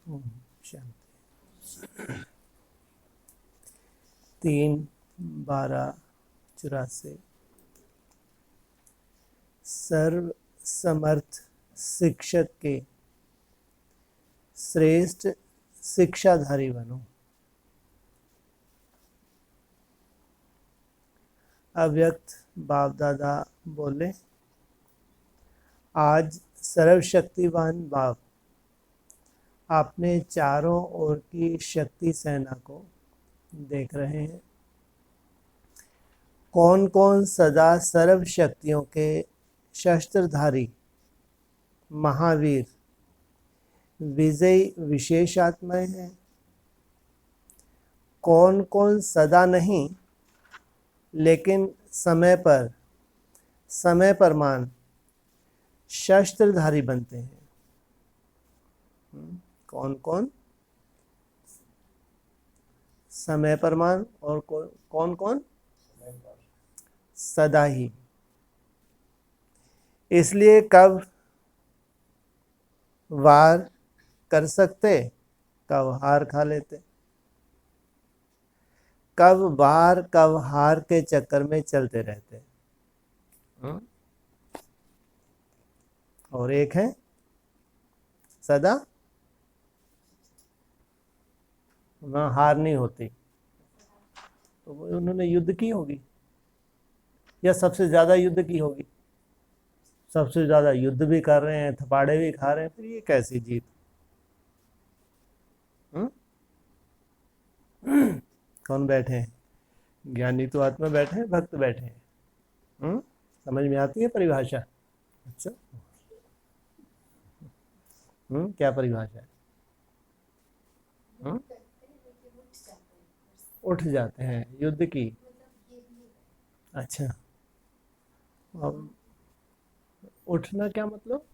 ओम शांति। 3/12/84। सर्व समर्थ शिक्षक के श्रेष्ठ शिक्षाधारी बनो। अव्यक्त बाप दादा बोले, आज सर्वशक्तिवान बाप आपने चारों ओर की शक्ति सेना को देख रहे हैं। कौन कौन सदा सर्व शक्तियों के शस्त्रधारी महावीर विजयी विशेष आत्माएं हैं। कौन कौन सदा नहीं लेकिन समय पर मान शस्त्रधारी बनते हैं। कौन कौन समय पर मान और कौन कौन सदा ही। इसलिए कब वार कर सकते, कब हार खा लेते। कब वार कब हार के चक्कर में चलते रहते। और एक है सदा, वहां हार नहीं होती। तो उन्होंने युद्ध की होगी या सबसे ज्यादा युद्ध की होगी। सबसे ज्यादा युद्ध भी कर रहे हैं, थपाड़े भी खा रहे हैं, फिर ये कैसी जीत। कौन बैठे हैं? ज्ञानी तो आत्मा बैठे हैं, भक्त बैठे हैं। समझ में आती है परिभाषा? अच्छा, क्या परिभाषा है? उठ जाते हैं युद्ध की। अच्छा, अब उठना क्या मतलब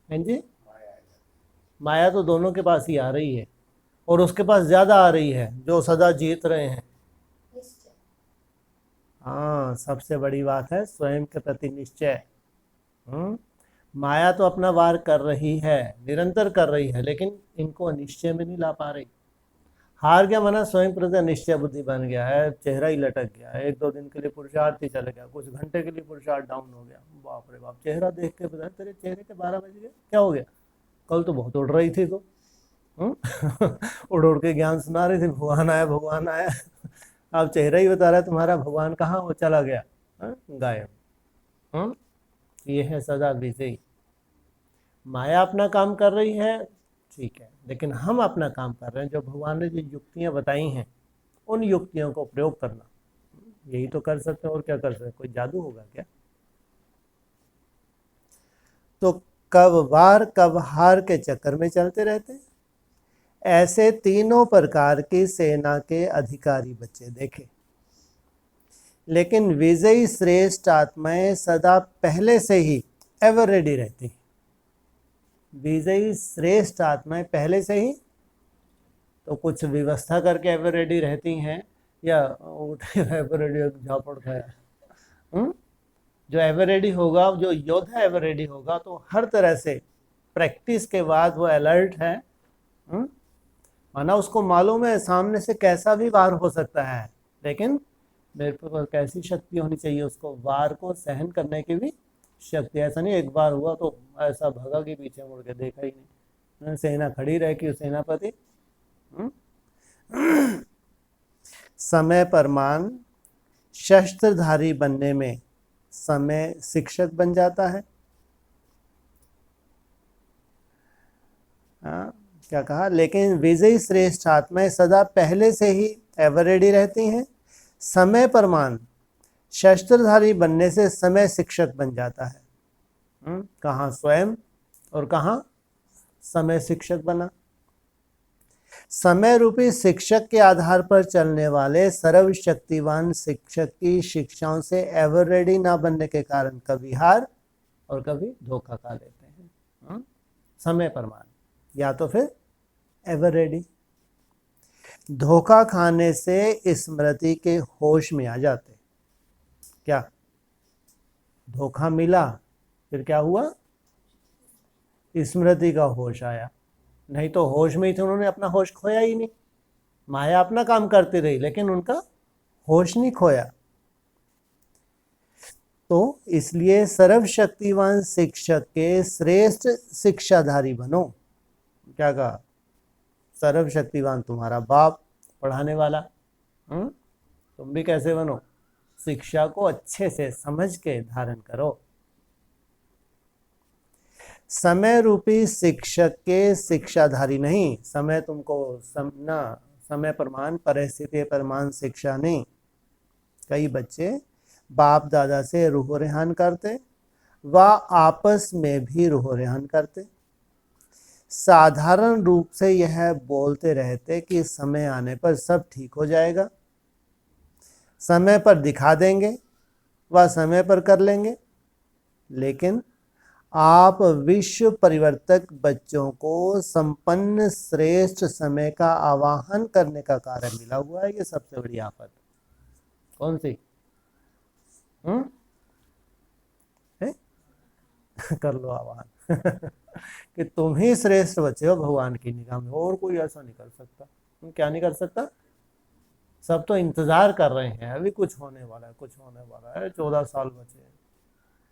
है जी? माया तो दोनों के पास ही आ रही है और उसके पास ज्यादा आ रही है जो सदा जीत रहे हैं। हाँ, सबसे बड़ी बात है स्वयं के प्रति निश्चय। माया तो अपना वार कर रही है, निरंतर कर रही है, लेकिन इनको निश्चय में नहीं ला पा रही। हार गया माना स्वयं प्रति निश्चय बुद्धि बन गया है, चेहरा ही लटक गया है। 1-2 दिन के लिए पुरुषार्थ ही चल गया, कुछ घंटे के लिए पुरुषार्थ डाउन हो गया। बाप रे बाप, चेहरा देख के बता, तेरे चेहरे के 12 बज गए, क्या हो गया? कल तो बहुत उड़ रही थी तो उड़ उड़ के ज्ञान सुना रही थी, भगवान आया भगवान आया। अब चेहरा ही बता रहा है तुम्हारा भगवान कहाँ, वो चला गया, गायब। ये है सदा विजयी। माया अपना काम कर रही है, ठीक है, लेकिन हम अपना काम कर रहे हैं। जो भगवान ने जो युक्तियां बताई हैं, उन युक्तियों को प्रयोग करना, यही तो कर सकते हैं। और क्या कर सकते हैं? कोई जादू होगा क्या? तो कब वार कब हार के चक्कर में चलते रहते हैं। ऐसे तीनों प्रकार की सेना के अधिकारी बच्चे देखे, लेकिन विजयी श्रेष्ठ आत्माएं सदा पहले से ही एवर रेडी रहती। विजयी श्रेष्ठ आत्माएं पहले से ही तो कुछ व्यवस्था करके एवर रेडी रहती हैं, या उठे एवर रेडी झापड़ खाया। जो एवर रेडी होगा, जो योद्धा एवर रेडी होगा, तो हर तरह से प्रैक्टिस के बाद वो अलर्ट है। माना उसको मालूम है सामने से कैसा भी वार हो सकता है, लेकिन मेरे पर कैसी शक्ति होनी चाहिए, उसको वार को सहन करने की भी शक्ति। ऐसा नहीं एक बार हुआ तो ऐसा भगा कि पीछे मुड़ के देखा ही नहीं। सेना खड़ी रह कि सेनापति समय पर मान शस्त्रधारी बनने में समय शिक्षक बन जाता है। क्या कहा? लेकिन विजयी श्रेष्ठ आत्माएं सदा पहले से ही एवर रेडी रहती हैं। समय पर मान शस्त्रधारी बनने से समय शिक्षक बन जाता है। कहाँ स्वयं और कहाँ समय शिक्षक बना। समय रूपी शिक्षक के आधार पर चलने वाले सर्वशक्तिवान शिक्षक की शिक्षाओं से एवर रेडी ना बनने के कारण कभी हार और कभी धोखा खा लेते हैं। समय पर मान या तो फिर एवर रेडी। धोखा खाने से स्मृति के होश में आ जाते। क्या धोखा मिला, फिर क्या हुआ? स्मृति का होश आया, नहीं तो होश में ही थे, उन्होंने अपना होश खोया ही नहीं। माया अपना काम करती रही लेकिन उनका होश नहीं खोया। तो इसलिए सर्वशक्तिवान शिक्षक के श्रेष्ठ शिक्षाधारी बनो। क्या कहा? सर्वशक्तिवान तुम्हारा बाप पढ़ाने वाला, तुम भी कैसे बनो? शिक्षा को अच्छे से समझ के धारण करो। समय रूपी शिक्षक के शिक्षाधारी नहीं, समय तुमको समझना, समय प्रमाण परिस्थिति प्रमाण शिक्षा नहीं। कई बच्चे बाप दादा से रूह रेहान करते व आपस में भी रूह रेहान करते, साधारण रूप से यह बोलते रहते कि समय आने पर सब ठीक हो जाएगा, समय पर दिखा देंगे व समय पर कर लेंगे। लेकिन आप विश्व परिवर्तक बच्चों को संपन्न श्रेष्ठ समय का आवाहन करने का कार्य मिला हुआ है। ये सबसे बड़ी आफत कौन सी? है? कर लो आवाहन कि तुम ही श्रेष्ठ बच्चे हो भगवान की निगाह में, और कोई ऐसा नहीं कर सकता। तुम क्या नहीं कर सकता? सब तो इंतजार कर रहे हैं, अभी कुछ होने वाला है, कुछ होने वाला है, 14 साल बचे हैं,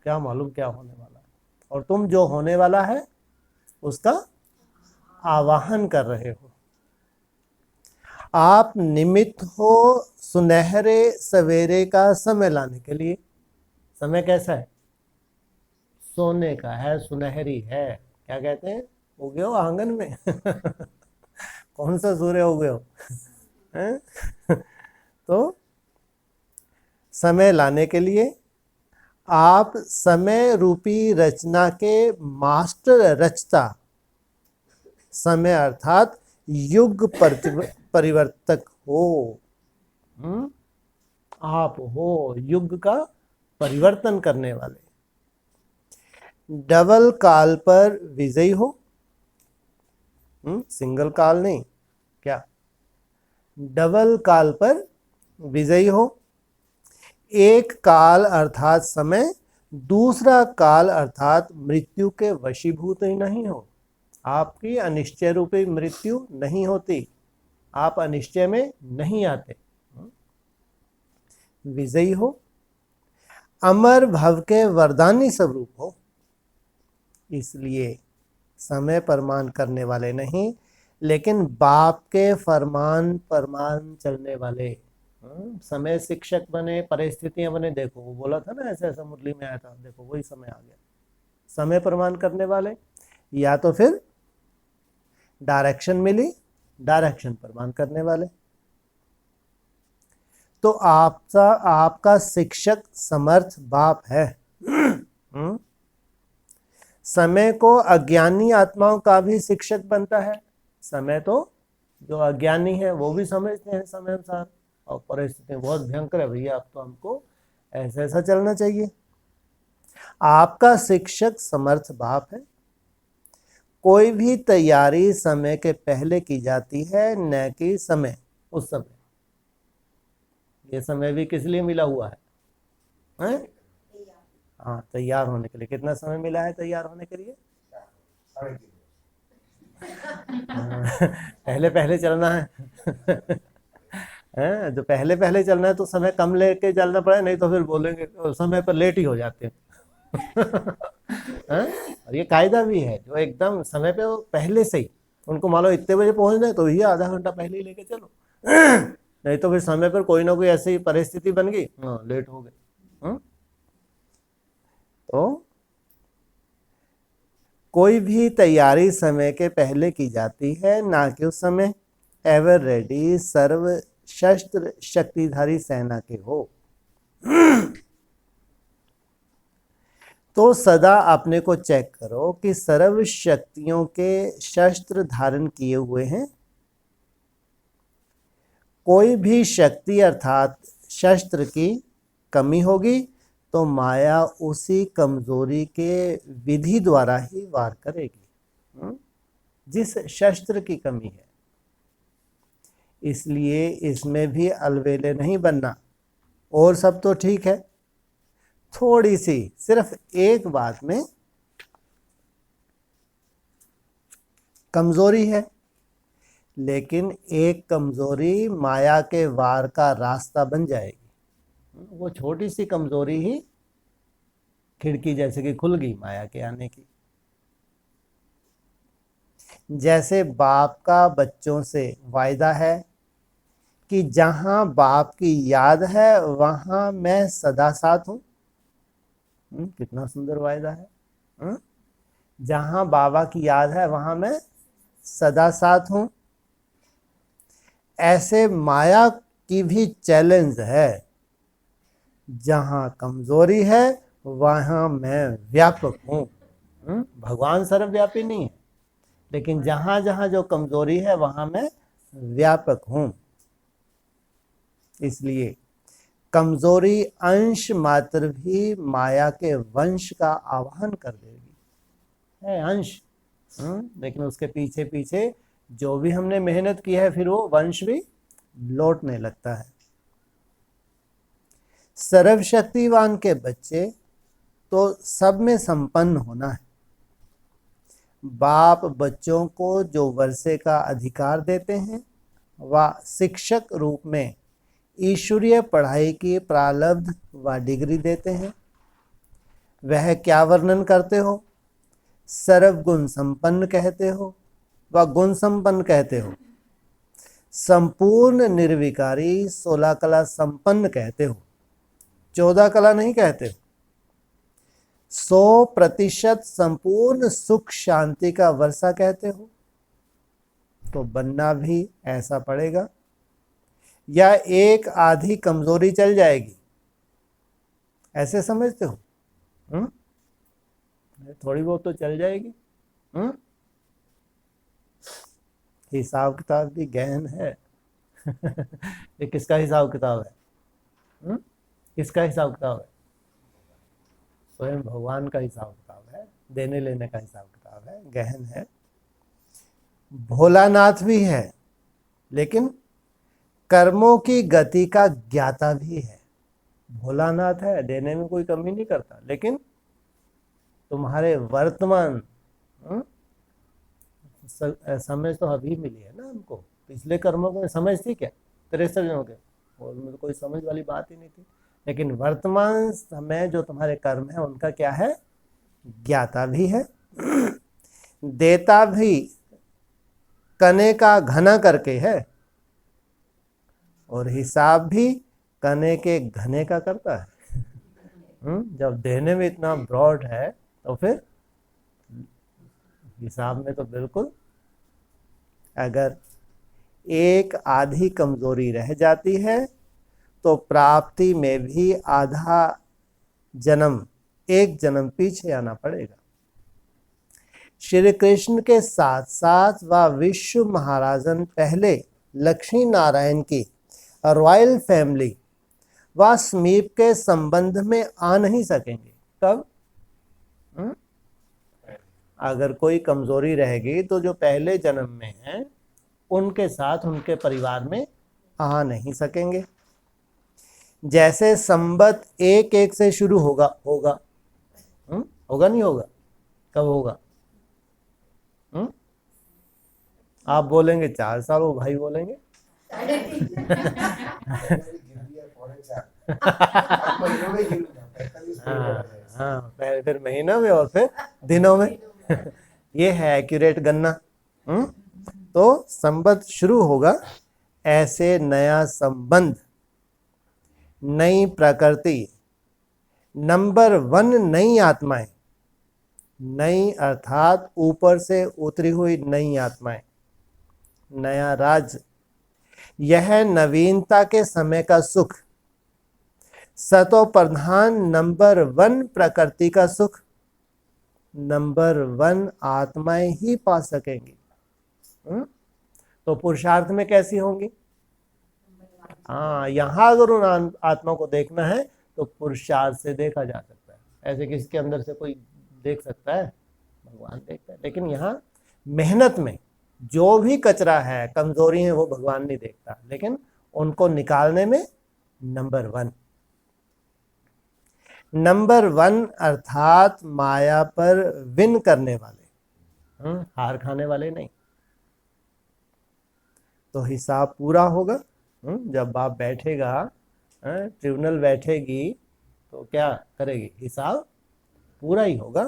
क्या मालूम क्या होने वाला है। और तुम जो होने वाला है उसका आवाहन कर रहे हो। आप निमित्त हो सुनहरे सवेरे का समय लाने के लिए। समय कैसा है? सोने का है, सुनहरी है। क्या कहते हैं? उगे हो आंगन में कौन सा सूर्य उगे हो? तो समय लाने के लिए आप समय रूपी रचना के मास्टर रचता, समय अर्थात युग परिवर्तक हो। आप हो युग का परिवर्तन करने वाले। डबल काल पर विजयी हो, सिंगल काल नहीं, क्या? डबल काल पर विजयी हो। एक काल अर्थात समय, दूसरा काल अर्थात मृत्यु के वशीभूत ही नहीं हो। आपकी अनिश्चय रूपी मृत्यु नहीं होती, आप अनिश्चय में नहीं आते। विजयी हो, अमर भव के वरदानी स्वरूप हो। इसलिए समय प्रमाण करने वाले नहीं, लेकिन बाप के फरमान प्रमाण चलने वाले। समय शिक्षक बने, परिस्थितियां बने। देखो वो बोला था ना, ऐसा ऐसा मुरली में आया था, देखो वही समय आ गया। समय प्रमाण करने वाले, या तो फिर डायरेक्शन मिली, डायरेक्शन प्रमाण करने वाले। तो आपका शिक्षक समर्थ बाप है। समय को अज्ञानी आत्माओं का भी शिक्षक बनता है। समय तो जो अज्ञानी है वो भी समझते हैं समय अनुसार, और परिस्थिति बहुत भयंकर है भैया, अब तो हमको ऐसा ऐसा चलना चाहिए। आपका शिक्षक समर्थ बाप है। कोई भी तैयारी समय के पहले की जाती है, न कि समय उस समय। ये समय भी किस लिए मिला हुआ है? हाँ, तैयार होने के लिए। कितना समय मिला है तैयार होने के लिए? पहले पहले चलना है जो पहले पहले चलना है तो समय कम लेके चलना पड़े, नहीं तो फिर बोलेंगे समय पर लेट ही हो जाते हैं। और ये कायदा भी है, जो एकदम समय पे वो पहले से ही, उनको मान लो इतने बजे पहुंचना है तो ये आधा घंटा पहले ही लेके चलो, नहीं तो फिर समय पर कोई ना कोई ऐसी परिस्थिति बन गई, लेट हो गए। तो कोई भी तैयारी समय के पहले की जाती है, ना कि उस समय। एवर रेडी सर्व शस्त्र शक्तिधारी सेना के हो। तो सदा अपने को चेक करो कि सर्व शक्तियों के शस्त्र धारण किए हुए हैं। कोई भी शक्ति अर्थात शस्त्र की कमी होगी तो माया उसी कमजोरी के विधि द्वारा ही वार करेगी, जिस शस्त्र की कमी है। इसलिए इसमें भी अलवेले नहीं बनना। और सब तो ठीक है, थोड़ी सी सिर्फ एक बात में कमजोरी है, लेकिन एक कमजोरी माया के वार का रास्ता बन जाएगी। वो छोटी सी कमजोरी ही खिड़की जैसे कि खुल गई माया के आने की। जैसे बाप का बच्चों से वायदा है कि जहां बाप की याद है वहां मैं सदा साथ हूं। कितना सुंदर वायदा है। जहां बाबा की याद है वहां मैं सदा साथ हूं। ऐसे माया की भी चैलेंज है, जहां कमजोरी है वहां मैं व्यापक हूं। भगवान सर्वव्यापी नहीं है, लेकिन जहां जहां जो कमजोरी है वहां मैं व्यापक हूं। इसलिए कमजोरी अंश मात्र भी माया के वंश का आवाहन कर देगी। है अंश, लेकिन उसके पीछे पीछे जो भी हमने मेहनत की है फिर वो वंश भी लौटने लगता है। सर्वशक्तिवान के बच्चे तो सब में संपन्न होना है। बाप बच्चों को जो वर्षे का अधिकार देते हैं वह शिक्षक रूप में ईश्वरीय पढ़ाई की प्रारब्ध व डिग्री देते हैं। वह क्या वर्णन करते हो? सर्वगुण संपन्न कहते हो व गुण संपन्न कहते हो। संपूर्ण निर्विकारी 16 कला संपन्न कहते हो, 14 कला नहीं कहते हो। 100% संपूर्ण सुख शांति का वर्षा कहते हो। तो बनना भी ऐसा पड़ेगा, या एक आधी कमजोरी चल जाएगी, ऐसे समझते हो? थोड़ी बहुत तो चल जाएगी। हिसाब किताब भी गहन है। ये किसका हिसाब किताब है? किसका हिसाब किताब है? स्वयं भगवान का हिसाब किताब है, देने लेने का हिसाब किताब है, गहन है। भोलानाथ भी है, लेकिन कर्मों की गति का ज्ञाता भी है। भोलानाथ है, देने में कोई कमी नहीं करता, लेकिन तुम्हारे वर्तमान समझ तो अभी मिली है ना हमको। पिछले कर्मों को समझ थी क्या 63 जनों के? और मुझे कोई समझ वाली बात ही नहीं थी। लेकिन वर्तमान समय जो तुम्हारे कर्म है उनका क्या है? ज्ञाता भी है। देता भी कने का घना करके है, और हिसाब भी कने के घने का करता है। जब देने में इतना ब्रॉड है तो फिर हिसाब में तो बिल्कुल। अगर एक आधी कमजोरी रह जाती है तो प्राप्ति में भी आधा जन्म, एक जन्म पीछे आना पड़ेगा। श्री कृष्ण के साथ साथ वह विश्व महाराजन पहले लक्ष्मी नारायण की रॉयल फैमिली व समीप के संबंध में आ नहीं सकेंगे। तब अगर कोई कमजोरी रहेगी तो जो पहले जन्म में है उनके साथ उनके परिवार में आ नहीं सकेंगे। जैसे संबत 1-1 से शुरू होगा होगा नहीं होगा? कब होगा? आप बोलेंगे 4 साल, वो भाई बोलेंगे हाँ, फिर महीनों में और फिर दिनों में। ये है एक्यूरेट गणना। तो संबंध शुरू होगा, ऐसे नया संबंध, नई प्रकृति, नंबर 1 नई आत्माएं, नई अर्थात ऊपर से उतरी हुई नई आत्माएं, नया राज्य, यह नवीनता के समय का सुख, सतो प्रधान नंबर 1 प्रकृति का सुख, नंबर 1 आत्माएं ही पा सकेंगी। तो पुरुषार्थ में कैसी होंगी? हाँ, यहां अगर उन आत्मा को देखना है तो पुरुषार्थ से देखा जा सकता है। ऐसे किसी के अंदर से कोई देख सकता है? भगवान देखता है। लेकिन यहाँ मेहनत में जो भी कचरा है, कमजोरी है, वो भगवान नहीं देखता, लेकिन उनको निकालने में नंबर 1। नंबर 1 अर्थात माया पर विन करने वाले, हार खाने वाले नहीं। तो हिसाब पूरा होगा। जब बाप बैठेगा, ट्रिब्यूनल बैठेगी, तो क्या करेगी? हिसाब पूरा ही होगा।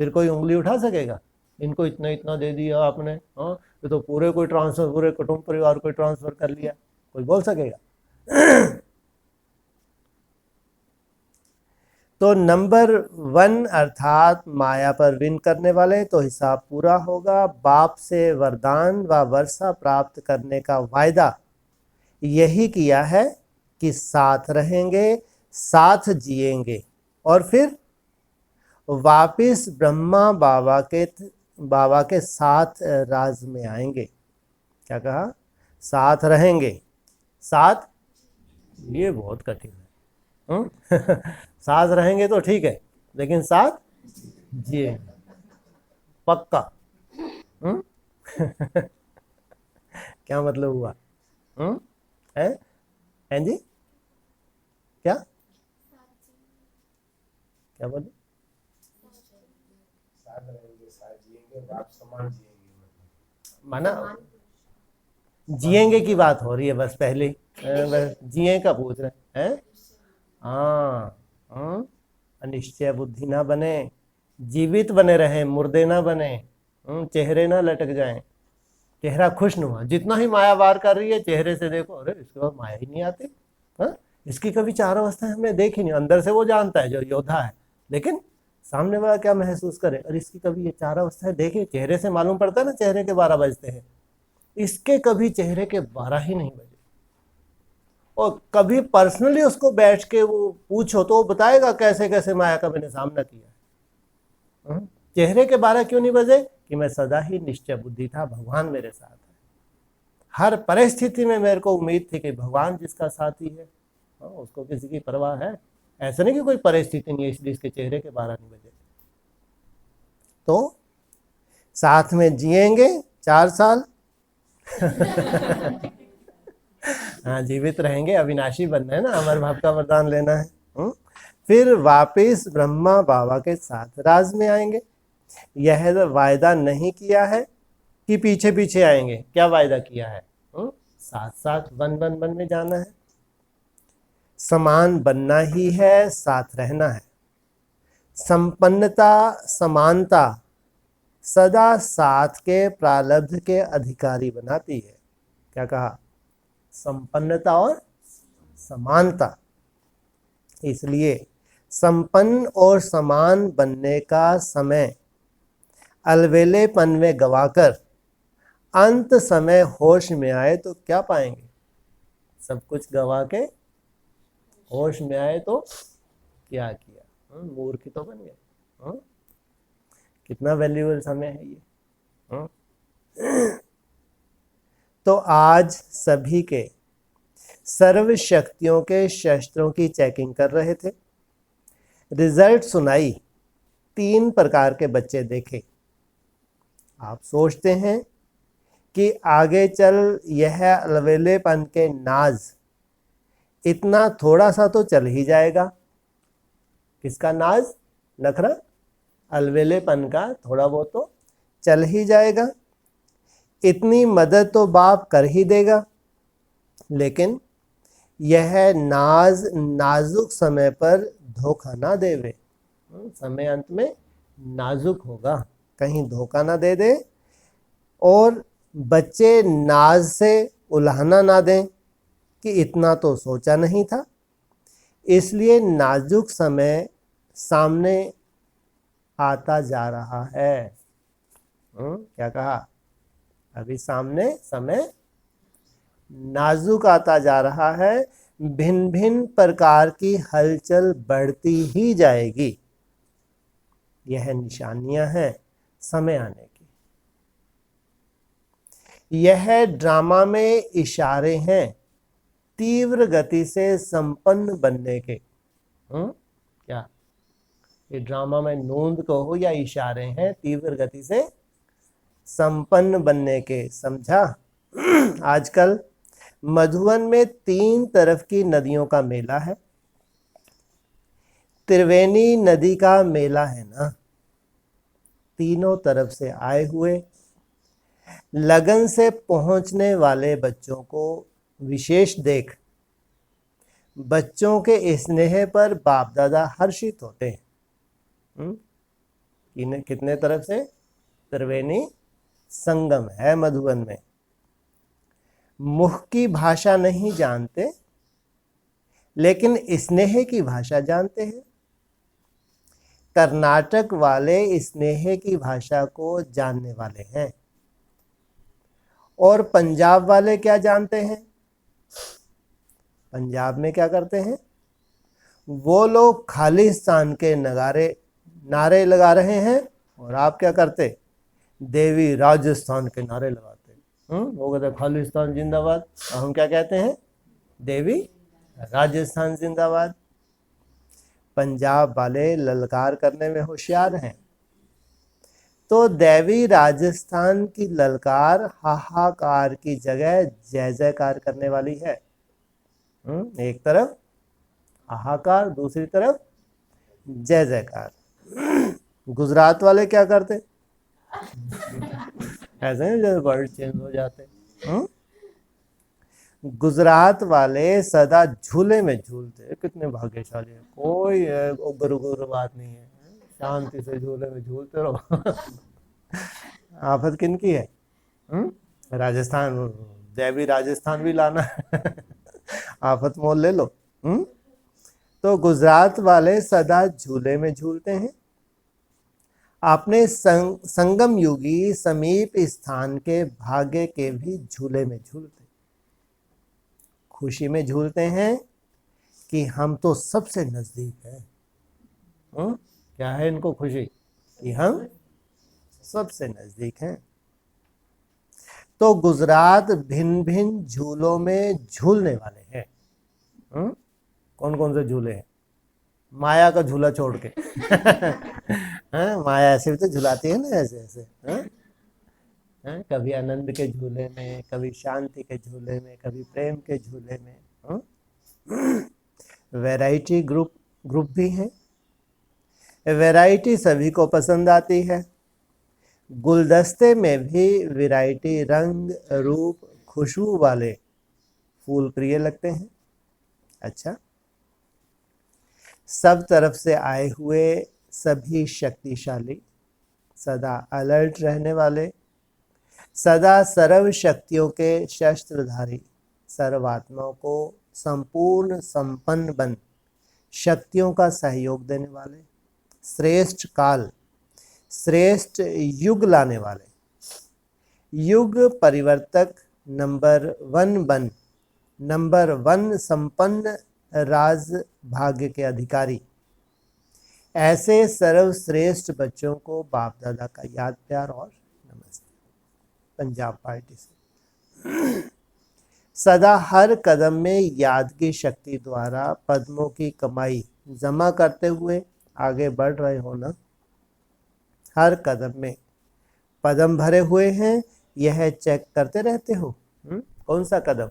फिर कोई उंगली उठा सकेगा? इनको इतना इतना दे दिया आपने, हाँ ये तो पूरे कोई ट्रांसफर, पूरे कुटुंब परिवार को ट्रांसफर कर लिया, कोई बोल सकेगा? तो नंबर 1 अर्थात माया पर विन करने वाले, तो हिसाब पूरा होगा। बाप से वरदान व वर्षा प्राप्त करने का वायदा यही किया है कि साथ रहेंगे, साथ जिएंगे, और फिर वापिस ब्रह्मा बाबा के साथ राज में आएंगे। क्या कहा? साथ रहेंगे, साथ, ये बहुत कठिन है। साथ रहेंगे तो ठीक है, लेकिन साथ जिए पक्का। क्या मतलब हुआ? हैं जी? क्या क्या बोले? माना जिएंगे की बात हो रही है, बस पहले बस जिए का पूछ रहे हैं। हाँ, अनिश्चय बुद्धि ना बने, जीवित बने रहे, मुर्दे ना बने, चेहरे ना लटक जाएं, चेहरा खुशनुमा। जितना ही माया वार कर रही है, चेहरे से देखो, अरे इसके बाद माया ही नहीं आती। हाँ, इसकी कभी 4 अवस्थाएं हमने देखी नहीं। अंदर से वो जानता है जो योद्धा है, लेकिन सामने वाला क्या महसूस करे? अरे इसकी कभी ये 4 अवस्थाएं देखी? चेहरे से मालूम पड़ता है ना, चेहरे के 12 बजते हैं, इसके कभी चेहरे के 12 ही नहीं बजे। और कभी पर्सनली उसको बैठ के वो पूछो तो वो बताएगा कैसे कैसे माया का मैंने सामना किया है। चेहरे के 12 क्यों नहीं बजे? कि मैं सदा ही निश्चय बुद्धि था, भगवान मेरे साथ है। हर परिस्थिति में मेरे को उम्मीद थी कि भगवान जिसका साथी है, उसको किसी की परवाह है? ऐसा नहीं कि कोई परिस्थिति नहीं है इसलिए इसके चेहरे के 12 नहीं बजे। तो साथ में जिएंगे 4 साल। हाँ, जीवित रहेंगे, अविनाशी बनना है ना, अमर भाव का वरदान लेना है। फिर वापिस ब्रह्मा बाबा के साथ राज में आएंगे। यह वायदा नहीं किया है कि पीछे पीछे आएंगे। क्या वायदा किया है? साथ साथ वन वन वन में जाना है, समान बनना ही है, साथ रहना है। संपन्नता समानता सदा साथ के प्रारब्ध के अधिकारी बनाती है। क्या कहा? संपन्नता और समानता। इसलिए संपन्न और समान बनने का समय अलवेलेपन में गवाकर अंत समय होश में आए तो क्या पाएंगे? सब कुछ गवा के होश में आए तो क्या किया? मूर्ख तो बन गए। कितना वैल्यूएबल समय है ये। तो आज सभी के सर्व शक्तियों के शस्त्रों की चेकिंग कर रहे थे। रिजल्ट सुनाई। 3 प्रकार के बच्चे देखे। आप सोचते हैं कि आगे चल यह अलवेलेपन के नाज इतना थोड़ा सा तो चल ही जाएगा। किसका नाज? नखरा, अलवेलेपन का थोड़ा बहुत तो चल ही जाएगा, इतनी मदद तो बाप कर ही देगा। लेकिन यह नाज नाजुक समय पर धोखा ना देवे। समय अंत में नाजुक होगा, कहीं धोखा ना दे दे, और बच्चे नाज से उल्हाना ना दें कि इतना तो सोचा नहीं था। इसलिए नाजुक समय सामने आता जा रहा है। क्या कहा? अभी सामने समय नाजुक आता जा रहा है। भिन्न भिन्न प्रकार की हलचल बढ़ती ही जाएगी। यह निशानियां हैं समय आने की। यह ड्रामा में इशारे हैं तीव्र गति से संपन्न बनने के। क्या ये ड्रामा में नोंद कहो या इशारे हैं तीव्र गति से संपन्न बनने के? समझा? आजकल मधुबन में 3 तरफ की नदियों का मेला है। त्रिवेणी नदी का मेला है ना, तीनों तरफ से आए हुए लगन से पहुंचने वाले बच्चों को विशेष देख बच्चों के स्नेह पर बाप दादा हर्षित होते हैं। कितने तरफ से? त्रिवेणी संगम है मधुबन में। मुख की भाषा नहीं जानते लेकिन स्नेह की भाषा जानते हैं। कर्नाटक वाले स्नेह की भाषा को जानने वाले हैं। और पंजाब वाले क्या जानते हैं? पंजाब में क्या करते हैं? वो लोग खालिस्तान के नारे लगा रहे हैं और आप क्या करते? देवी राजस्थान के नारे लगाते। वो कहते खालिस्तान जिंदाबाद, और हम क्या कहते हैं? देवी राजस्थान जिंदाबाद। पंजाब वाले ललकार करने में होशियार हैं, तो देवी राजस्थान की ललकार हाहाकार की जगह जय जयकार करने वाली है। एक तरफ हाहाकार, दूसरी तरफ जय जयकार। गुजरात वाले क्या करते? ऐसे नहीं जैसे वर्ड चेंज हो जाते। गुजरात वाले सदा झूले में झूलते। कितने भाग्यशाली है, कोई उग्र उग्र बात नहीं है, शांति से झूले में झूलते रहो। आफत किनकी है? राजस्थान, देवी राजस्थान भी लाना। आफत मोल ले लो। तो गुजरात वाले सदा झूले में झूलते हैं। अपने संगम युगी समीप स्थान के भाग्य के भी झूले में झूलते। खुशी में झूलते हैं कि हम तो सबसे नजदीक हैं। क्या है इनको खुशी? कि हम सबसे नजदीक हैं। तो गुजरात भिन्न भिन्न झूलों में झूलने वाले हैं। कौन कौन से झूले हैं? माया का झूला छोड़ के। माया ऐसे भी तो झुलाती है ना, ऐसे ऐसे। कभी आनंद के झूले में, कभी शांति के झूले में, कभी प्रेम के झूले में। वैरायटी ग्रुप भी है। वैरायटी सभी को पसंद आती है। गुलदस्ते में भी वैरायटी, रंग रूप खुशबू वाले फूल प्रिय लगते हैं। अच्छा, सब तरफ से आए हुए सभी शक्तिशाली, सदा अलर्ट रहने वाले, सदा सर्व शक्तियों के शस्त्रधारी, सर्वात्माओं को संपूर्ण संपन्न बन शक्तियों का सहयोग देने वाले, श्रेष्ठ काल, श्रेष्ठ युग लाने वाले, युग परिवर्तक, नंबर 1 बन, नंबर 1 संपन्न राज भाग्य के अधिकारी, ऐसे सर्वश्रेष्ठ बच्चों को बाप दादा का याद प्यार और नमस्ते। पंजाब पार्टी से सदा हर कदम में याद की शक्ति द्वारा पद्मों की कमाई जमा करते हुए आगे बढ़ रहे हो ना। हर कदम में पदम भरे हुए हैं, यह चेक करते रहते हो। कौन सा कदम?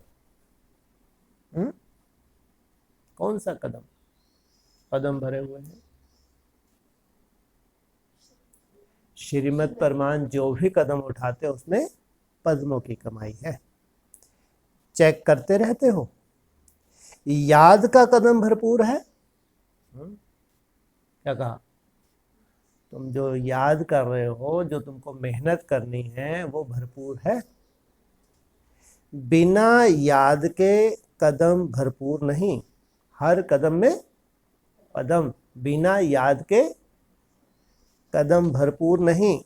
कौन सा कदम? पदम भरे हुए हैं। श्रीमद् परमान जो भी कदम उठाते हो उसमें पद्मों की कमाई है। चेक करते रहते हो। याद का कदम भरपूर है। क्या कहा? तुम जो याद कर रहे हो, जो तुमको मेहनत करनी है, वो भरपूर है। बिना याद के कदम भरपूर नहीं। हर कदम में पदम, बिना याद के कदम भरपूर नहीं,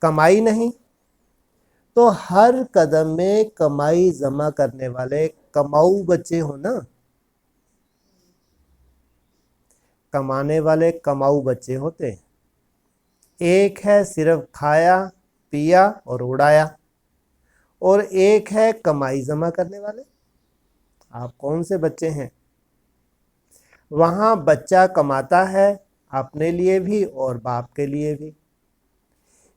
कमाई नहीं। तो हर कदम में कमाई जमा करने वाले कमाऊ बच्चे हो ना। कमाने वाले कमाऊ बच्चे होते हैं। एक है सिर्फ खाया पिया और उड़ाया, और एक है कमाई जमा करने वाले। आप कौन से बच्चे हैं? वहां बच्चा कमाता है अपने लिए भी और बाप के लिए भी।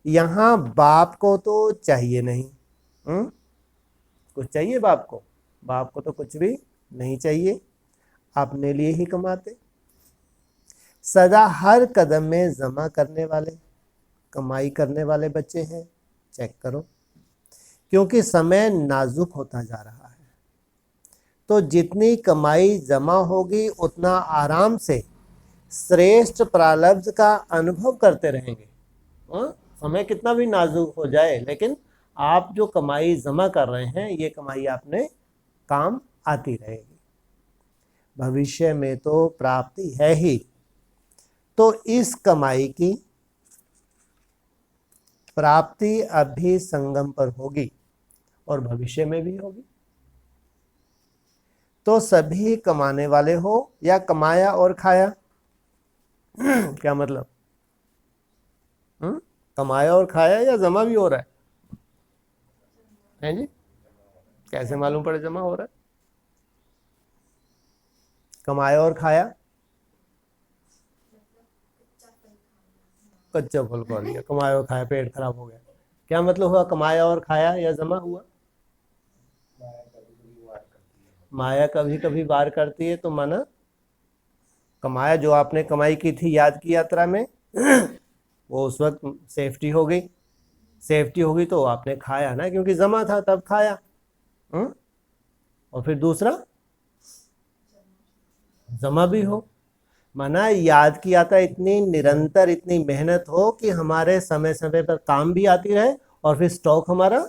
यहाँ बाप को तो चाहिए नहीं। कुछ चाहिए बाप को? बाप को तो कुछ भी नहीं चाहिए, अपने लिए ही कमाते। सदा हर कदम में जमा करने वाले, कमाई करने वाले बच्चे हैं। चेक करो। क्योंकि समय नाजुक होता जा रहा है। तो जितनी कमाई जमा होगी उतना आराम से श्रेष्ठ प्रारब्ध का अनुभव करते रहेंगे। समय कितना भी नाजुक हो जाए, लेकिन आप जो कमाई जमा कर रहे हैं ये कमाई आपने काम आती रहेगी। भविष्य में तो प्राप्ति है ही, तो इस कमाई की प्राप्ति अभी संगम पर होगी और भविष्य में भी होगी। तो सभी कमाने वाले हो या कमाया और खाया। क्या मतलब? कमाया और खाया या जमा भी हो रहा है जी? कैसे मालूम पड़े जमा हो रहा है? कमाया और खाया, कच्चा फल खा लिया, कमाया और खाया, पेट खराब हो गया। क्या मतलब हुआ कमाया और खाया या जमा हुआ? माया कभी कभी वार करती है, तो माना कमाया जो आपने कमाई की थी याद की यात्रा में वो उस वक्त सेफ्टी हो गई। सेफ्टी होगी तो आपने खाया ना, क्योंकि जमा था तब खाया। और फिर दूसरा जमा भी हो, माना याद की यात्रा इतनी निरंतर, इतनी मेहनत हो कि हमारे समय समय पर काम भी आती रहे और फिर स्टॉक हमारा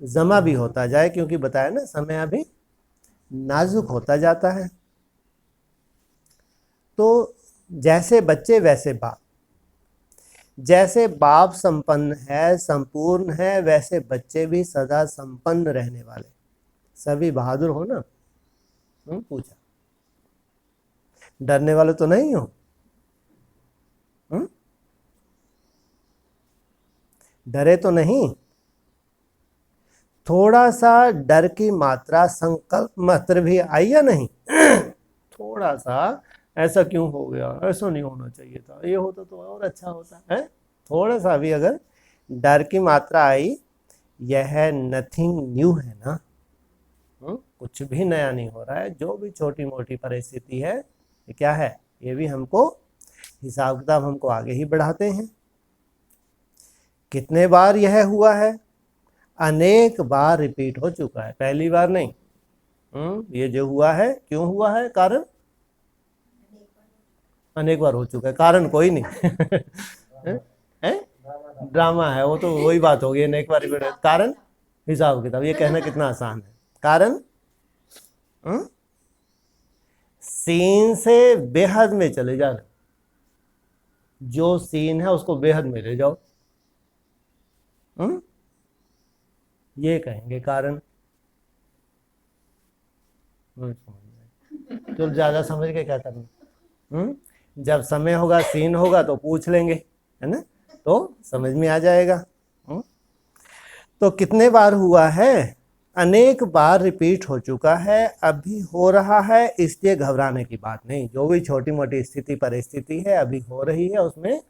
जमा भी होता जाए, क्योंकि बताया ना समय अभी नाजुक होता जाता है। तो जैसे बच्चे वैसे बाप, जैसे बाप संपन्न है, संपूर्ण है, वैसे बच्चे भी सदा संपन्न रहने वाले। सभी बहादुर हो ना? पूछा, डरने वाले तो नहीं हो? डरे तो नहीं? थोड़ा सा डर की मात्रा संकल्प मात्र भी आई या नहीं? थोड़ा सा ऐसा क्यों हो गया, ऐसा नहीं होना चाहिए था, ये होता तो और अच्छा होता है। थोड़ा सा भी अगर डर की मात्रा आई, यह नथिंग न्यू है ना। कुछ भी नया नहीं हो रहा है। जो भी छोटी मोटी परिस्थिति है ये क्या है, ये भी हमको हिसाब किताब हमको आगे ही बढ़ाते हैं। कितने बार यह हुआ है? अनेक बार रिपीट हो चुका है, पहली बार नहीं। ये जो हुआ है क्यों हुआ है, कारण अनेक बार हो चुका है, कारण कोई नहीं। है? ड्रामा है वो, तो वही बात होगी, अनेक बार रिपीट। कारण हिसाब किताब, ये कहना कितना आसान है। कारण सीन से बेहद में चले जाना, जो सीन है उसको बेहद में ले जाओ। ये कहेंगे कारण। तो ज्यादा समझ के क्या करना। जब समय होगा, सीन होगा तो पूछ लेंगे, है ना, तो समझ में आ जाएगा। तो कितने बार हुआ है? अनेक बार रिपीट हो चुका है, अभी हो रहा है, इसलिए घबराने की बात नहीं। जो भी छोटी मोटी स्थिति परिस्थिति है अभी हो रही है, उसमें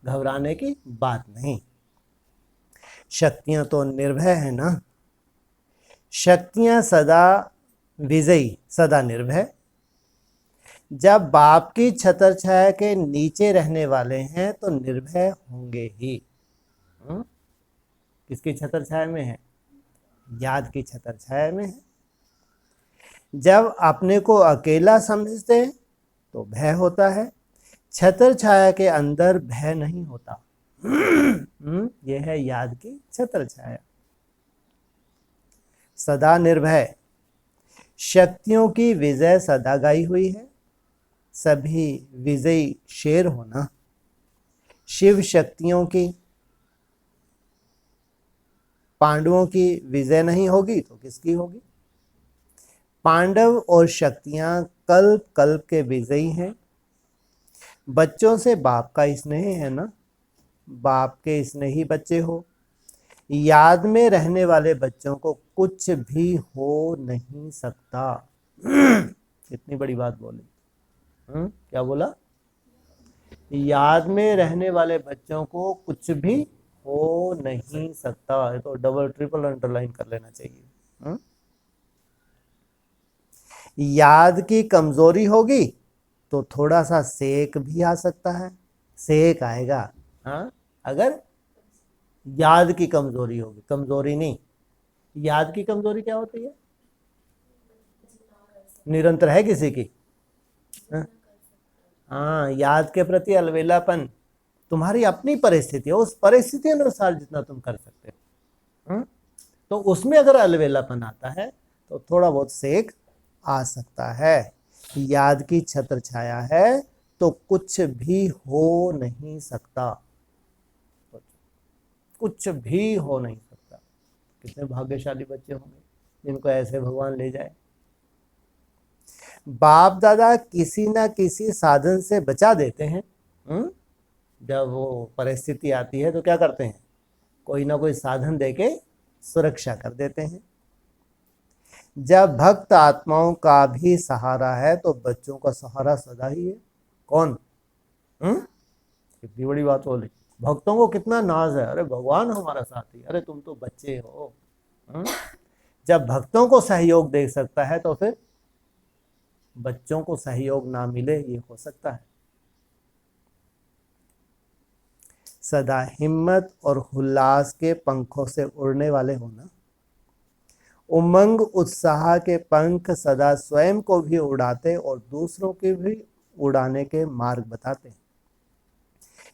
घबराने की बात नहीं। शक्तियां तो निर्भय है ना। शक्तियां सदा विजयी, सदा निर्भय। जब बाप की छत्र छाया के नीचे रहने वाले हैं तो निर्भय होंगे ही। किसकी छत्र छाया में है? याद की छत्र छाया में है। जब अपने को अकेला समझते तो भय होता है, छत्र छाया के अंदर भय नहीं होता। यह है याद की छत्र छाया। सदा निर्भय, शक्तियों की विजय सदा गाई हुई है। सभी विजयी शेर होना। शिव शक्तियों की, पांडवों की विजय नहीं होगी तो किसकी होगी? पांडव और शक्तियां कल्प कल्प के विजयी हैं। बच्चों से बाप का स्नेह है ना, बाप के स्नेही बच्चे हो। याद में रहने वाले बच्चों को कुछ भी हो नहीं सकता। कितनी बड़ी बात बोली। क्या बोला? याद में रहने वाले बच्चों को कुछ भी हो नहीं सकता। ये तो डबल ट्रिपल अंडरलाइन कर लेना चाहिए। याद की कमजोरी होगी तो थोड़ा सा सेक भी आ सकता है, सेक आएगा। हाँ, अगर याद की कमजोरी होगी, कमजोरी नहीं, याद की कमजोरी क्या होती है? निरंतर है किसी की? हाँ, याद के प्रति अलवेलापन। तुम्हारी अपनी परिस्थिति है, उस परिस्थिति अनुसार जितना तुम कर सकते हो। तो उसमें अगर अलवेलापन आता है तो थोड़ा बहुत सेक आ सकता है। याद की छत्र छाया है तो कुछ भी हो नहीं सकता, कुछ भी हो नहीं सकता। कितने भाग्यशाली बच्चे होंगे जिनको ऐसे भगवान ले जाए। बाप दादा किसी ना किसी साधन से बचा देते हैं। जब वो परिस्थिति आती है तो क्या करते हैं, कोई ना कोई साधन देके सुरक्षा कर देते हैं। जब भक्त आत्माओं का भी सहारा है तो बच्चों का सहारा सदा ही है। कौन? कितनी बड़ी बात बोली। भक्तों को कितना नाज है, अरे भगवान हमारा साथी, अरे तुम तो बच्चे हो। जब भक्तों को सहयोग दे सकता है तो फिर बच्चों को सहयोग ना मिले ये हो सकता है। सदा हिम्मत और उल्लास के पंखों से उड़ने वाले होना। उमंग उत्साह के पंख सदा स्वयं को भी उड़ाते और दूसरों के भी उड़ाने के मार्ग बताते।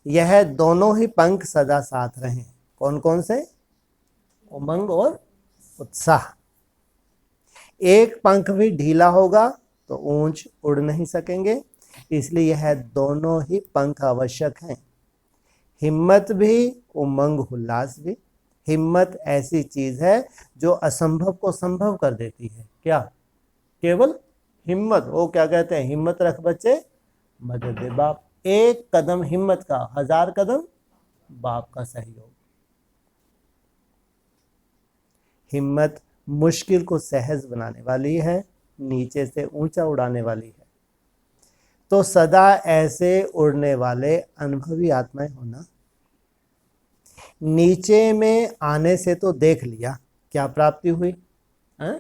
यह दोनों ही पंख सदा साथ रहें। कौन कौन से? उमंग और उत्साह। एक पंख भी ढीला होगा तो ऊंच उड़ नहीं सकेंगे, इसलिए यह दोनों ही पंख आवश्यक हैं। हिम्मत भी, उमंग उल्लास भी। हिम्मत ऐसी चीज है जो असंभव को संभव कर देती है। क्या? केवल हिम्मत। वो क्या कहते हैं, हिम्मत रख बच्चे मदद दे बाप। एक कदम हिम्मत का, 1000 कदम बाप का सहयोग। हिम्मत मुश्किल को सहज बनाने वाली है, नीचे से ऊंचा उड़ाने वाली है। तो सदा ऐसे उड़ने वाले अनुभवी आत्माएं होना। नीचे में आने से तो देख लिया क्या प्राप्ति हुई है?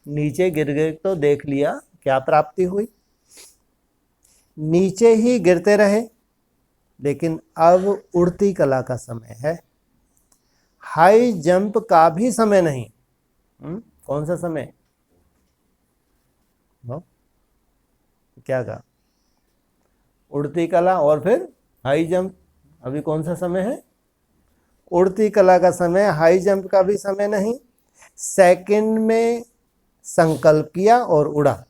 नीचे गिर गए तो देख लिया क्या प्राप्ति हुई। नीचे ही गिरते रहे, लेकिन अब उड़ती कला का समय है। हाई जंप का भी समय नहीं। कौन सा समय? क्या कहा? उड़ती कला और फिर हाई जंप। अभी कौन सा समय है? उड़ती कला का समय, हाई जंप का भी समय नहीं। सेकंड में संकल्प किया और उड़ा।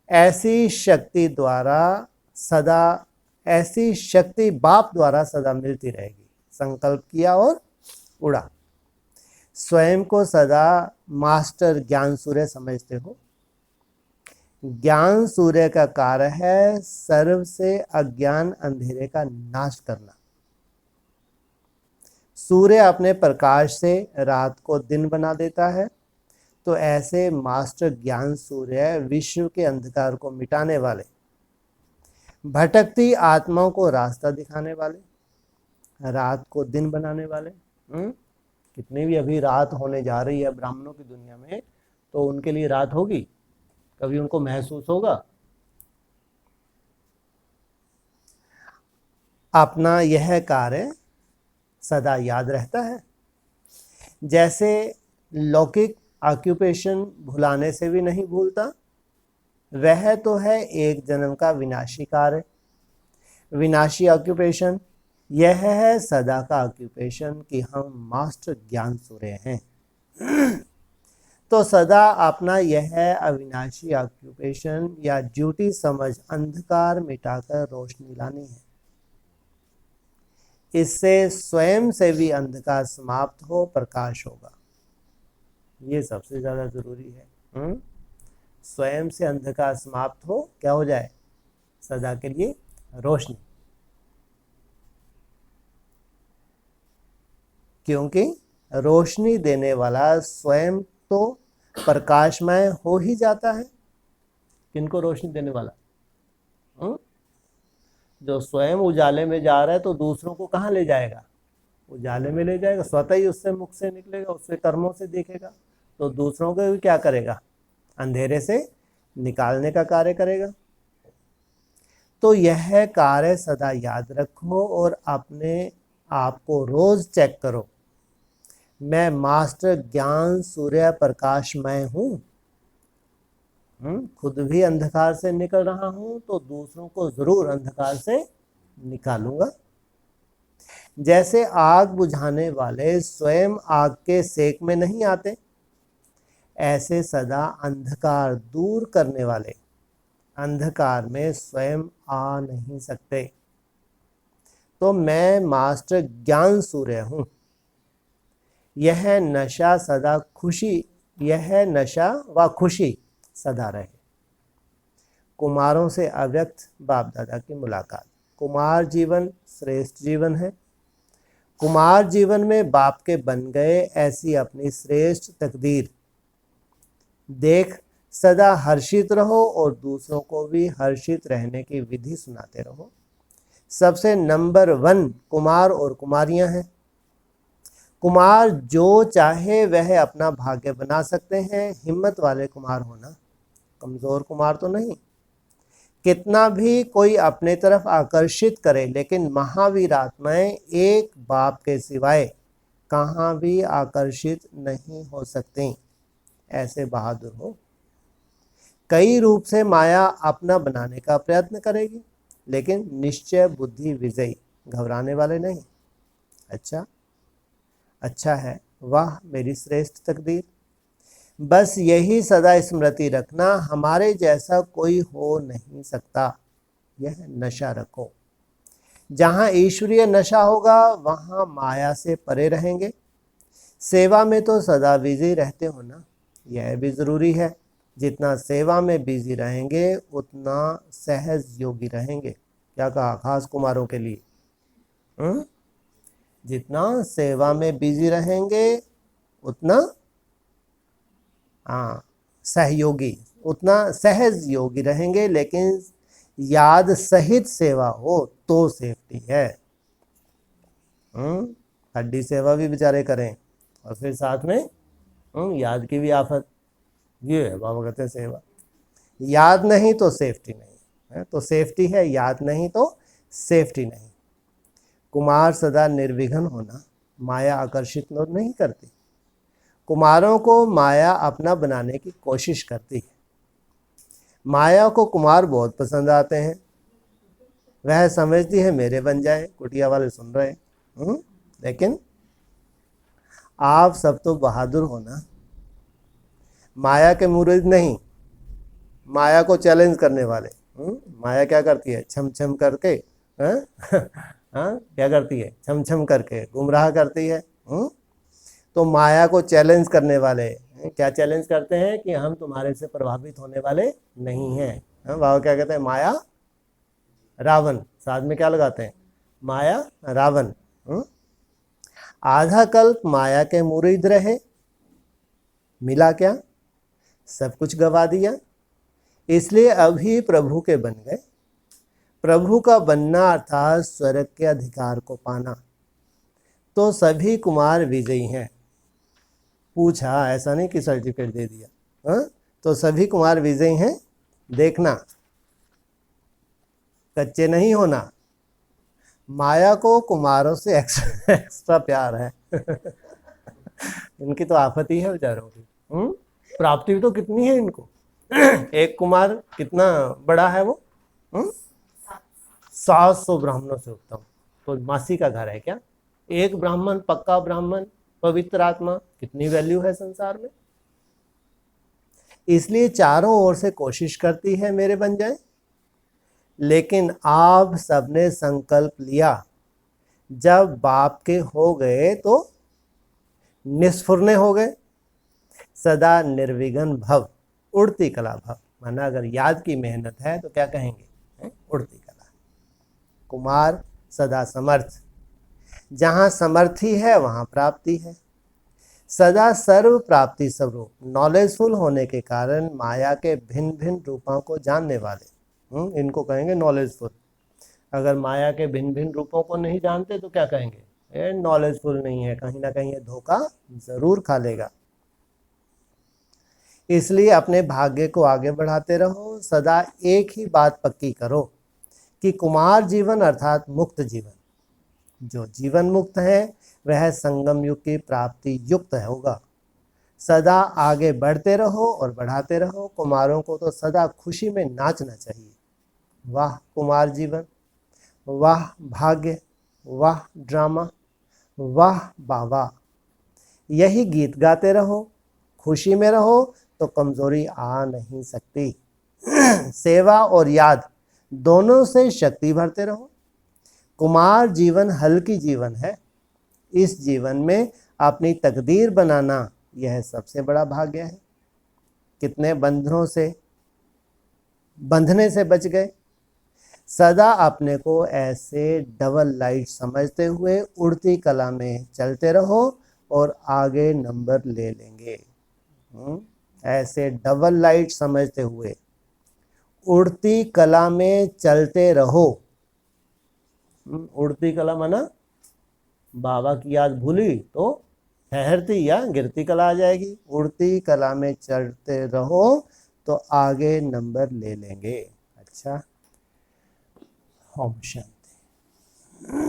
ऐसी शक्ति द्वारा सदा, ऐसी शक्ति बाप द्वारा सदा मिलती रहेगी। संकल्प किया और उड़ा। स्वयं को सदा मास्टर ज्ञान सूर्य समझते हो। ज्ञान सूर्य का कार्य है सर्व से अज्ञान अंधेरे का नाश करना। सूर्य अपने प्रकाश से रात को दिन बना देता है, तो ऐसे मास्टर ज्ञान सूर्य विश्व के अंधकार को मिटाने वाले, भटकती आत्माओं को रास्ता दिखाने वाले, रात को दिन बनाने वाले। कितनी भी अभी रात होने जा रही है ब्राह्मणों की दुनिया में, तो उनके लिए रात होगी? कभी उनको महसूस होगा? अपना यह कार्य सदा याद रहता है। जैसे लौकिक ऑक्यूपेशन भुलाने से भी नहीं भूलता, वह तो है एक जन्म का विनाशी कार्य। विनाशी ऑक्यूपेशन यह है सदा का ऑक्यूपेशन कि हम मास्टर ज्ञान सूर्य हैं। तो सदा अपना यह अविनाशी ऑक्यूपेशन या ड्यूटी समझ अंधकार मिटाकर रोशनी लानी है। इससे स्वयं से भी अंधकार समाप्त हो, प्रकाश होगा। ये सबसे ज्यादा जरूरी है। स्वयं से अंधकार समाप्त हो, क्या हो जाए? सदा के लिए रोशनी। क्योंकि रोशनी देने वाला स्वयं तो प्रकाशमय हो ही जाता है। किनको रोशनी देने वाला? जो स्वयं उजाले में जा रहा है तो दूसरों को कहाँ ले जाएगा? उजाले में ले जाएगा। स्वतः ही उससे मुख से निकलेगा, उससे कर्मों से देखेगा, तो दूसरों को भी क्या करेगा? अंधेरे से निकालने का कार्य करेगा। तो यह कार्य सदा याद रखो और अपने आप को रोज चेक करो। मैं मास्टर ज्ञान सूर्य प्रकाशमय हूँ। खुद भी अंधकार से निकल रहा हूँ तो दूसरों को जरूर अंधकार से निकालूंगा। जैसे आग बुझाने वाले स्वयं आग के सेक में नहीं आते, ऐसे सदा अंधकार दूर करने वाले अंधकार में स्वयं आ नहीं सकते। तो मैं मास्टर ज्ञान सूर्य हूँ। यह नशा व खुशी सदा रहे। कुमारों से अव्यक्त बाप दादा की मुलाकात। कुमार जीवन श्रेष्ठ जीवन है। कुमार जीवन में बाप के बन गए ऐसी अपनी श्रेष्ठ तकदीर देख सदा हर्षित रहो और दूसरों को भी हर्षित रहने की विधि सुनाते रहो। सबसे नंबर 1 कुमार और कुमारियां हैं। कुमार जो चाहे वह अपना भाग्य बना सकते हैं। हिम्मत वाले कुमार होना, कमजोर कुमार तो नहीं। कितना भी कोई अपने तरफ आकर्षित करे, लेकिन महावीर आत्माएं एक बाप के सिवाय कहाँ भी आकर्षित नहीं हो सकती। ऐसे बहादुर हो। कई रूप से माया अपना बनाने का प्रयत्न करेगी, लेकिन निश्चय बुद्धि विजयी, घबराने वाले नहीं। अच्छा है, वाह मेरी श्रेष्ठ तकदीर। बस यही सदा स्मृति रखना, हमारे जैसा कोई हो नहीं सकता। यह नशा रखो। जहाँ ईश्वरीय नशा होगा वहाँ माया से परे रहेंगे। सेवा में तो सदा बिजी रहते हो ना, यह भी ज़रूरी है। जितना सेवा में बिजी रहेंगे उतना सहज योगी रहेंगे। क्या कहा खास कुमारों के लिए? जितना सेवा में बिजी रहेंगे उतना सहयोगी, उतना सहज योगी रहेंगे। लेकिन याद सहित सेवा हो तो सेफ्टी है। हड्डी सेवा भी बेचारे करें और फिर साथ में याद की भी आफत। ये है बाबा कहते हैं सेवा। याद नहीं तो सेफ्टी नहीं है, तो सेफ्टी है, याद नहीं तो सेफ्टी नहीं। कुमार सदा निर्विघ्न होना, माया आकर्षित नहीं करती। कुमारों को माया अपना बनाने की कोशिश करती है। माया को कुमार बहुत पसंद आते हैं। वह समझती है मेरे बन जाए। कुटिया वाले सुन रहे हैं। लेकिन आप सब तो बहादुर हो ना, माया के मुरीद नहीं, माया को चैलेंज करने वाले। माया क्या करती है? छम छम करके क्या करती है? छम छम करके गुमराह करती है। तो माया को चैलेंज करने वाले क्या चैलेंज करते हैं कि हम तुम्हारे से प्रभावित होने वाले नहीं हैं। बाबा क्या कहते हैं? माया रावण, साथ में क्या लगाते हैं? माया रावण। आधा कल्प माया के मुरीद रहे, मिला क्या? सब कुछ गवा दिया। इसलिए अभी प्रभु के बन गए। प्रभु का बनना अर्थात स्वर्ग के अधिकार को पाना। तो सभी कुमार विजयी हैं। पूछा, ऐसा नहीं कि सर्टिफिकेट दे दिया। तो सभी कुमार विजयी हैं। देखना, कच्चे नहीं होना। माया को कुमारों से एक्स्ट्रा प्यार है। इनकी तो आफत ही है बेचारों की। प्राप्ति तो कितनी है इनको। एक कुमार कितना बड़ा है वो? 700 ब्राह्मणों से उत्तम। तो मासी का घर है क्या? एक ब्राह्मण, पक्का ब्राह्मण, पवित्र आत्मा, कितनी वैल्यू है संसार में। इसलिए चारों ओर से कोशिश करती है मेरे बन जाए। लेकिन आप सबने संकल्प लिया, जब बाप के हो गए तो निस्फुरने हो गए। सदा निर्विघ्न भव, उड़ती कला भव। माना अगर याद की मेहनत है तो क्या कहेंगे? उड़ती कला। कुमार सदा समर्थ। जहाँ समर्थी है वहाँ प्राप्ति है। सदा सर्व प्राप्ति स्वरूप, नॉलेजफुल होने के कारण माया के भिन्न भिन्न रूपों को जानने वाले, इनको कहेंगे नॉलेजफुल। अगर माया के भिन्न भिन्न रूपों को नहीं जानते तो क्या कहेंगे? ये नॉलेजफुल नहीं है, कहीं ना कहीं ये धोखा जरूर खा लेगा। इसलिए अपने भाग्य को आगे बढ़ाते रहो। सदा एक ही बात पक्की करो कि कुमार जीवन अर्थात मुक्त जीवन, जो जीवन मुक्त है वह संगम युग की प्राप्ति युक्त होगा। सदा आगे बढ़ते रहो और बढ़ाते रहो। कुमारों को तो सदा खुशी में नाचना चाहिए। वाह कुमार जीवन, वाह भाग्य, वाह ड्रामा, वाह बाबा। यही गीत गाते रहो, खुशी में रहो तो कमजोरी आ नहीं सकती। सेवा और याद दोनों से शक्ति भरते रहो। कुमार जीवन हल्की जीवन है। इस जीवन में अपनी तकदीर बनाना यह सबसे बड़ा भाग्य है। कितने बंधनों से बंधने से बच गए। सदा अपने को ऐसे डबल लाइट समझते हुए उड़ती कला में चलते रहो और आगे नंबर ले लेंगे। ऐसे डबल लाइट समझते हुए उड़ती कला में चलते रहो। उड़ती कला माना बाबा की याद भूली तो ठहरती या गिरती कला आ जाएगी। उड़ती कला में चलते रहो तो आगे नंबर ले लेंगे। अच्छा, ओम शांति।